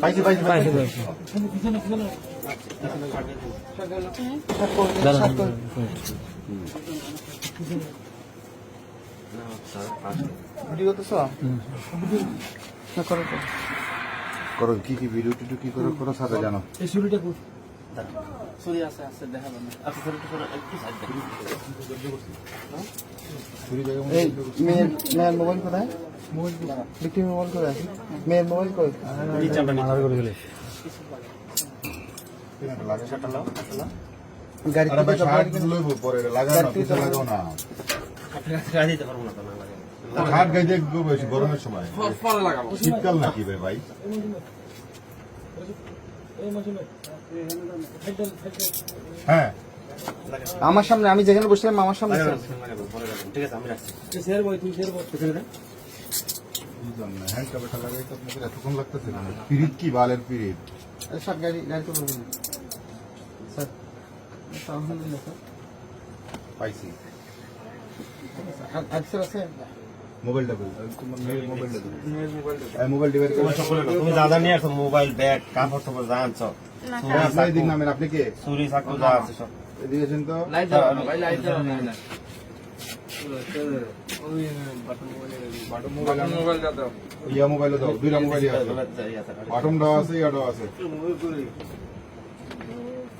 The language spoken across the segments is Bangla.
পাইছি পাইছি পাইছি ভিডিও তো করো কি কি ভিডিও টিডিও কি করো করো সাথে জানো এই ছুরিটা কই ছুরি আছে আছে দেখাবো না আচ্ছা ছুরিটা একটু সাইড এই মেয়ের মোবাইল কোথায় বিক্রি মোবাইল কোথায় মেয়ের মোবাইল কই মালার করে দিলে গাড়ি লইব পরে লাগানো কিছু লাগাও না গাড়ি দিতে পারবো না তো না লাগে হাত গাই দিয়ে বেশি গরমের সময় পরে লাগাবো শীতকাল নাকি ভাই হ্যাঁ আমার সামনে আমি যেখানে বসছিলাম আমার সামনে ঠিক আছে আমি রাখছি শেয়ার বই তুই শেয়ার বই কোথায় রে বুঝলাম না হ্যান্ড কাপড়টা লাগাই তো আপনাদের এতক্ষণ লাগতেছে না পিরিত কি বালের পিরিত স্যার গাড়ি গাড়ি তো বলবেন স্যার আলহামদুলিল্লাহ স্যার পাইছি আচ্ছা আছে মোবাইলটা বল তোমার মেয়ের মোবাইলটা দাও মেয়ের মোবাইলটা মোবাইল ডিভাইস করে তুমি দাদা নিয়ে আসো মোবাইল ব্যাগ কাপড় টাপড় যা আনছো আপনার দিক নামেন আপনি কে চুরি চাকু যা আছে সব দিয়েছেন তো লাইট দাও ভাই লাইট দাও না বাটন মোবাইল দাও ইয়া মোবাইল দাও দুইটা মোবাইল আছে বাটন দাও আছে ইয়া দাও আছে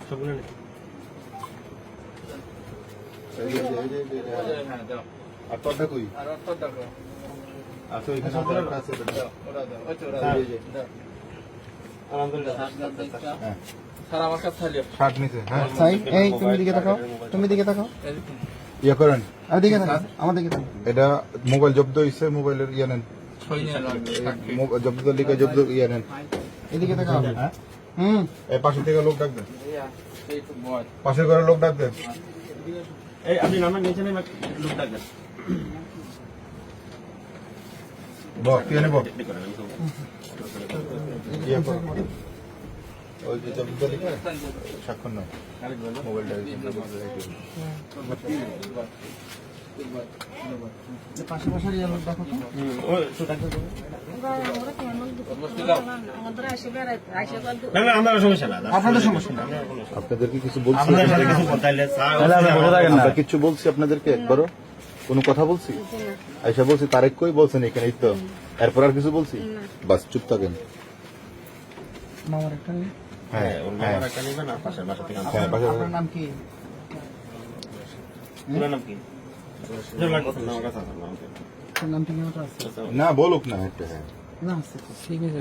সবগুলো আর তোরটা কই আচ্ছা এখানে একটা আছে স্যার আমার কাছে থালিও শার্ট নিচে হ্যাঁ সাই এই তুমি দিকে তাকাও তুমি দিকে তাকাও ইয়া করেন আর দিকে তাকাও আমার দিকে তাকাও এটা মোবাইল জব্দ হইছে মোবাইলের ইয়া নেন জব্দ লিখে জব্দ ইয়া নেন এদিকে তাকাও হ্যাঁ এই পাশে থেকে লোক ডাক দেন পাশের ঘরে লোক ডাক দেন এই আপনি নামা নিচে নেমে লোক ডাকবেন বক কি নেব ইয়া করো ওই যে জব্দ লিখে সাক্ষর নাও মোবাইলটা পাশে পাশে ইয়া লোক ডাকো ওই তো ডাকতে না আমার সমস্যা না আপনাদের সমস্যা না আপনাদেরকে কিছু বলছি আপনাদের কিছু বলতাইলে আমরা কিছু বলছি আপনাদেরকে একবারও কোনো কথা বলছি আয়সা বলছি তারেক কই বলছেন এখানেই তো এরপর আর কিছু বলছি বাস চুপ থাকেন মামার একটা নেই হ্যাঁ ওর মামার একটা নিবে না পাশের বাসা থেকে হ্যাঁ আপনার নাম কি পুরো নাম কি না বলুক না একটা হ্যাঁ না ঠিক আছে